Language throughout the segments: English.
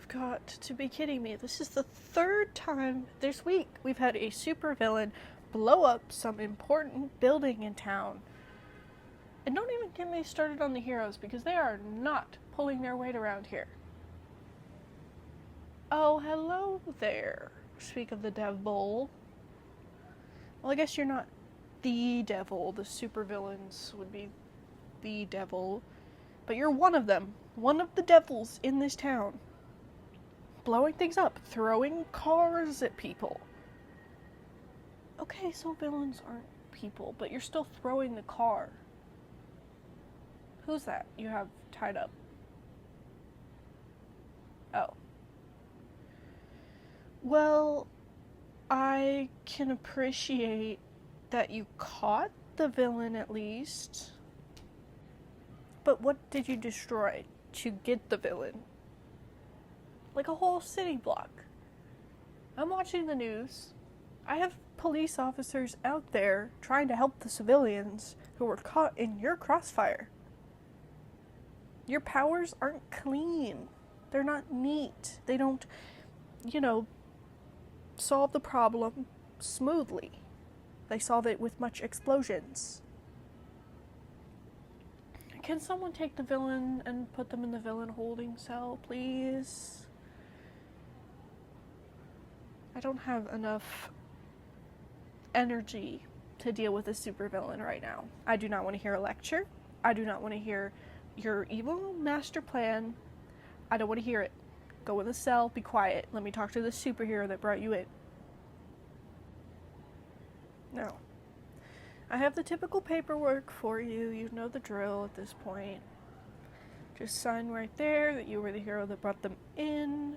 You've got to be kidding me. This is the third time this week we've had a supervillain blow up some important building in town. And don't even get me started on the heroes, because they are not pulling their weight around here. Oh, hello there. Speak of the devil. Well, I guess you're not the devil. The supervillains would be the devil. But you're one of them. One of the devils in this town. Blowing things up. Throwing cars at people. Okay, so villains aren't people, but you're still throwing the car. Who's that you have tied up? Oh. Well, I can appreciate that you caught the villain at least. But what did you destroy to get the villain? Like a whole city block. I'm watching the news. I have police officers out there trying to help the civilians who were caught in your crossfire. Your powers aren't clean. They're not neat. They don't, solve the problem smoothly. They solve it with much explosions. Can someone take the villain and put them in the villain holding cell, please? I don't have enough energy to deal with a supervillain right now. I do not want to hear a lecture. I do not want to hear your evil master plan. I don't want to hear it. Go in the cell, be quiet. Let me talk to the superhero that brought you in. No. I have the typical paperwork for you. You know the drill at this point. Just sign right there that you were the hero that brought them in.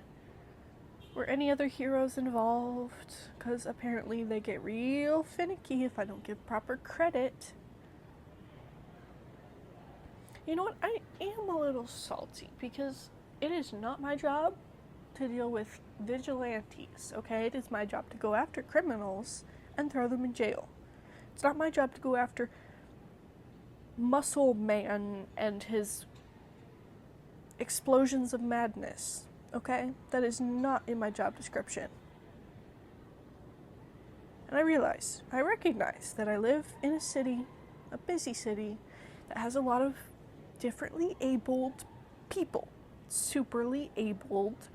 Were any other heroes involved? Because apparently they get real finicky if I don't give proper credit. You know what? I am a little salty because it is not my job to deal with vigilantes, okay? It is my job to go after criminals and throw them in jail. It's not my job to go after Muscle Man and his explosions of madness, okay? That is not in my job description. And I recognize that I live in a city, a busy city, that has a lot of differently abled people. Superly abled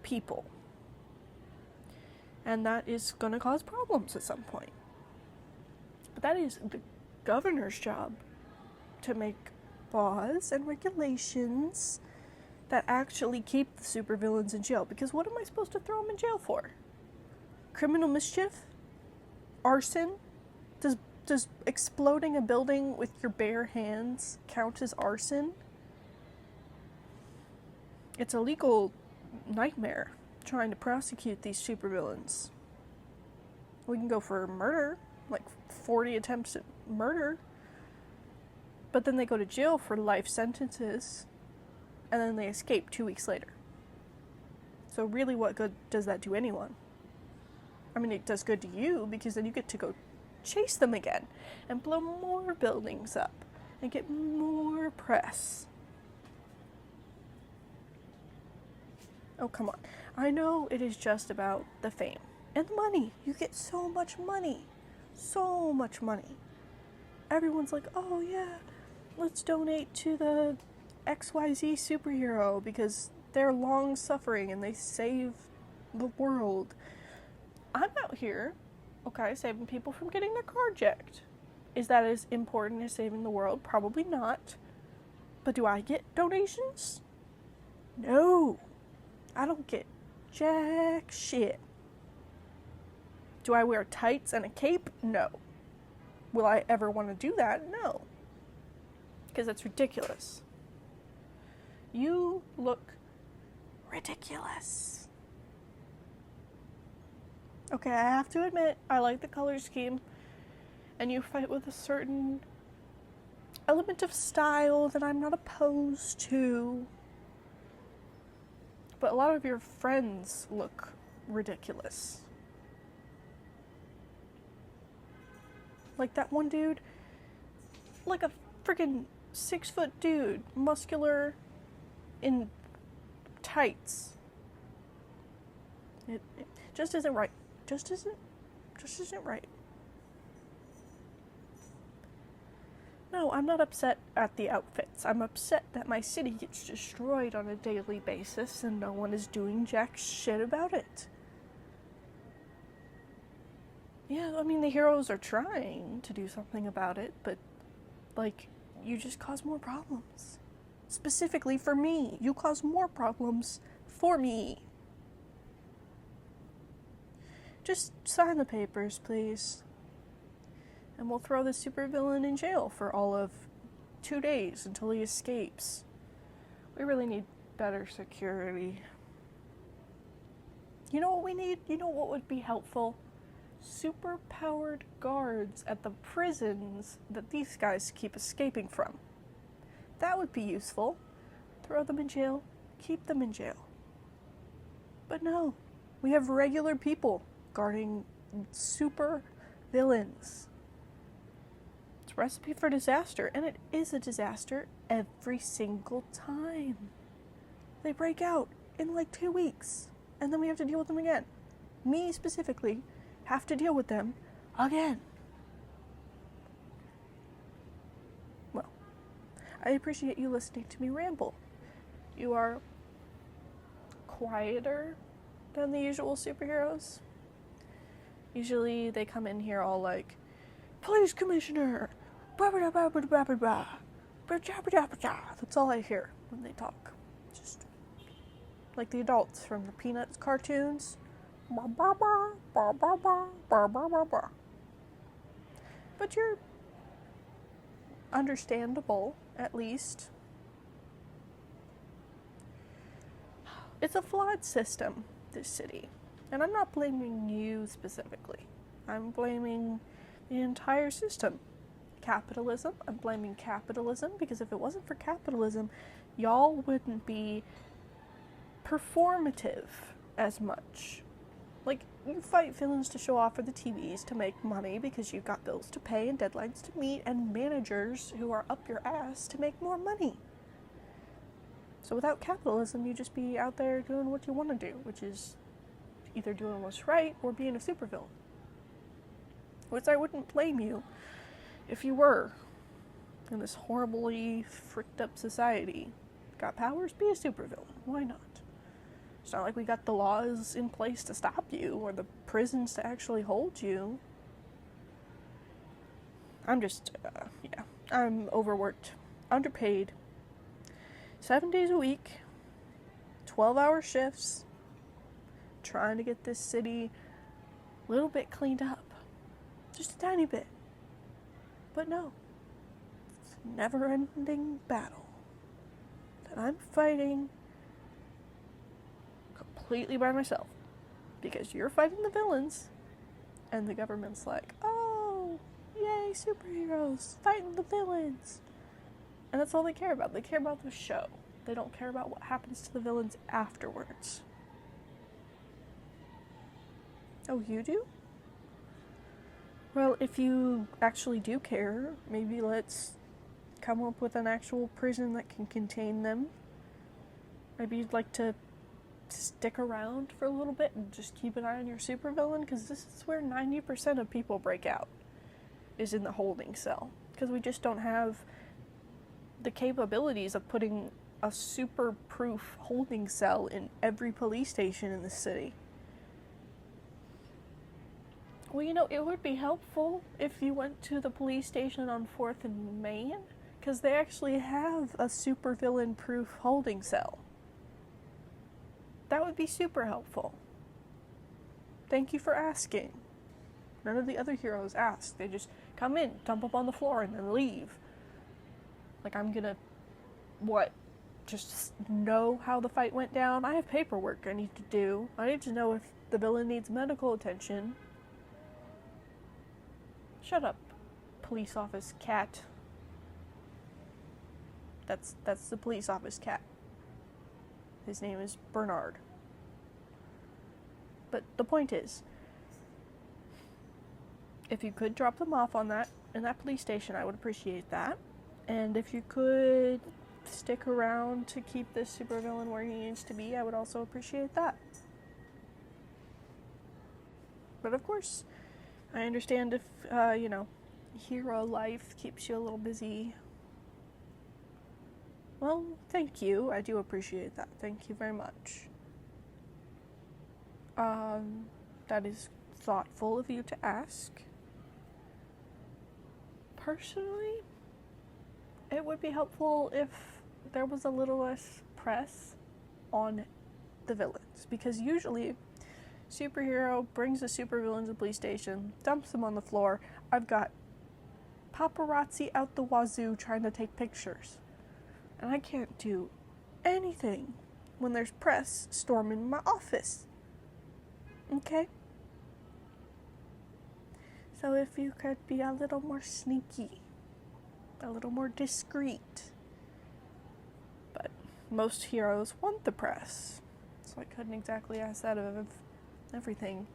people. And that is going to cause problems at some point. But that is the governor's job, to make laws and regulations that actually keep the supervillains in jail. Because what am I supposed to throw them in jail for? Criminal mischief? Arson? Does exploding a building with your bare hands count as arson? It's a legal nightmare trying to prosecute these supervillains. We can go for murder, like 40 attempts at murder, but then they go to jail for life sentences, and then they escape 2 weeks later. So really, what good does that do anyone? I mean, it does good to you, because then you get to go chase them again, and blow more buildings up, and get more press. Oh, come on. I know it is just about the fame and the money. You get so much money. So much money. Everyone's like, oh yeah, let's donate to the XYZ superhero because they're long suffering and they save the world. I'm out here, okay, saving people from getting their car jacked. Is that as important as saving the world? Probably not. But do I get donations? No. I don't get jack shit. Do I wear tights and a cape? No. Will I ever want to do that? No. Because that's ridiculous. You look ridiculous. Okay, I have to admit, I like the color scheme. And you fight with a certain element of style that I'm not opposed to. But a lot of your friends look ridiculous. Like that one dude, like a freaking 6-foot dude, muscular, in tights. It just isn't right. Just isn't right. No, I'm not upset at the outfits. I'm upset that my city gets destroyed on a daily basis and no one is doing jack shit about it. Yeah, I mean, the heroes are trying to do something about it, but, like, you just cause more problems. Specifically for me. You cause more problems for me. Just sign the papers, please. And we'll throw the supervillain in jail for all of 2 days until he escapes. We really need better security. You know what we need? You know what would be helpful? Superpowered guards at the prisons that these guys keep escaping from. That would be useful. Throw them in jail, keep them in jail. But no, we have regular people guarding super villains. It's a recipe for disaster, and it is a disaster every single time. They break out in like 2 weeks, and then we have to deal with them again. Me specifically have to deal with them again. Well, I appreciate you listening to me ramble. You are quieter than the usual superheroes. Usually they come in here all like, police commissioner, blah, blah, blah, blah, blah, blah, blah. That's all I hear when they talk. Just like the adults from the Peanuts cartoons. But you're understandable, at least. It's a flawed system, this city. And I'm not blaming you specifically. I'm blaming the entire system. Capitalism. I'm blaming capitalism because if it wasn't for capitalism, y'all wouldn't be performative as much. Like, you fight villains to show off for the TVs to make money because you've got bills to pay and deadlines to meet and managers who are up your ass to make more money. So without capitalism, you'd just be out there doing what you want to do, which is either doing what's right or being a supervillain. Which I wouldn't blame you if you were in this horribly fricked up society. Got powers? Be a supervillain. Why not? It's not like we got the laws in place to stop you or the prisons to actually hold you. I'm just, I'm overworked, underpaid, 7 days a week, 12-hour shifts, trying to get this city a little bit cleaned up. Just a tiny bit. But no, it's a never-ending battle that I'm fighting completely by myself. Because you're fighting the villains, and the government's like, oh, yay, superheroes, fighting the villains. And that's all they care about. They care about the show. They don't care about what happens to the villains afterwards. Oh, you do? Well, if you actually do care, maybe let's come up with an actual prison that can contain them. Maybe you'd like to stick around for a little bit and just keep an eye on your supervillain, because this is where 90% of people break out, is in the holding cell. Because we just don't have the capabilities of putting a super-proof holding cell in every police station in the city. Well, you know, it would be helpful if you went to the police station on 4th and Main, because they actually have a supervillain-proof holding cell. That would be super helpful. Thank you for asking. None of the other heroes ask. They just come in, dump up on the floor, and then leave. Like, I'm gonna, just know how the fight went down? I have paperwork I need to do. I need to know if the villain needs medical attention. Shut up, police office cat. That's the police office cat. His name is Bernard. But the point is, if you could drop them off in that police station, I would appreciate that. And if you could stick around to keep this supervillain where he needs to be, I would also appreciate that. But of course, I understand if, hero life keeps you a little busy. Well, thank you. I do appreciate that. Thank you very much. That is thoughtful of you to ask. Personally, it would be helpful if there was a little less press on the villains, because usually superhero brings a supervillain to the police station, dumps them on the floor. I've got paparazzi out the wazoo trying to take pictures, and I can't do anything when there's press storming my office. Okay? So if you could be a little more sneaky, a little more discreet. But most heroes want the press, so I couldn't exactly ask that of everything.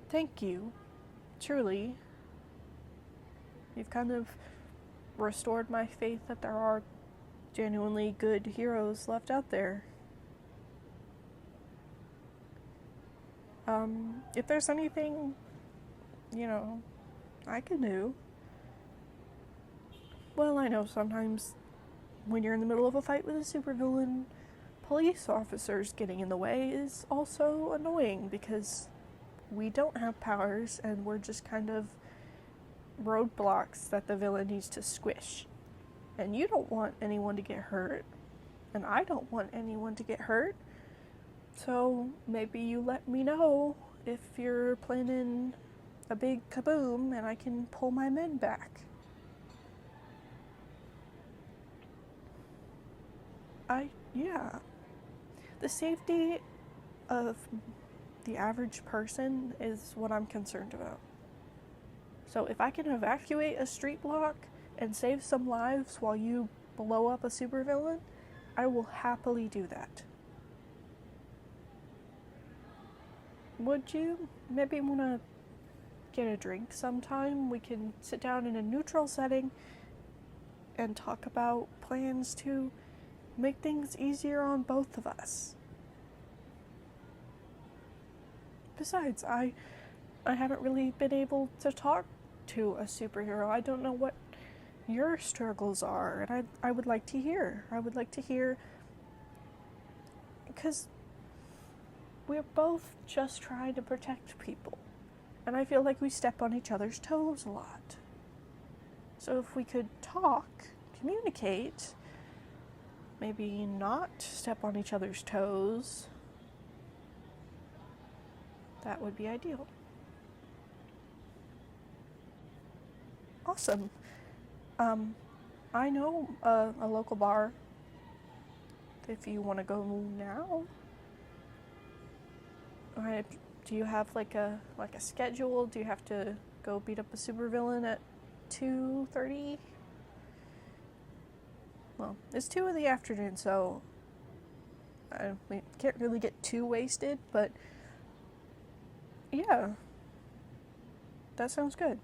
Thank you. Truly. You've kind of restored my faith that there are genuinely good heroes left out there. If there's anything, I can do. Well, I know sometimes when you're in the middle of a fight with a supervillain, police officers getting in the way is also annoying because we don't have powers and we're just kind of roadblocks that the villain needs to squish. And you don't want anyone to get hurt, and I don't want anyone to get hurt. So maybe you let me know if you're planning a big kaboom and I can pull my men back. The safety of the average person is what I'm concerned about. So if I can evacuate a street block and save some lives while you blow up a supervillain, I will happily do that. Would you maybe want to get a drink sometime? We can sit down in a neutral setting and talk about plans to make things easier on both of us. Besides, I haven't really been able to talk to a superhero. I don't know what your struggles are, and I would like to hear. Because we're both just trying to protect people, and I feel like we step on each other's toes a lot. So if we could talk, communicate, maybe not step on each other's toes, that would be ideal. Awesome. I know a local bar if you want to go now. Alright, do you have like a schedule? Do you have to go beat up a supervillain at 2:30? Well, it's 2 in the afternoon, so we can't really get too wasted, but yeah, that sounds good.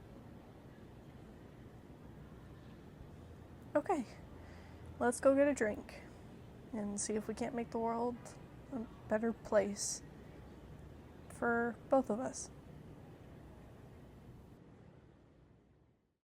Okay, let's go get a drink and see if we can't make the world a better place for both of us.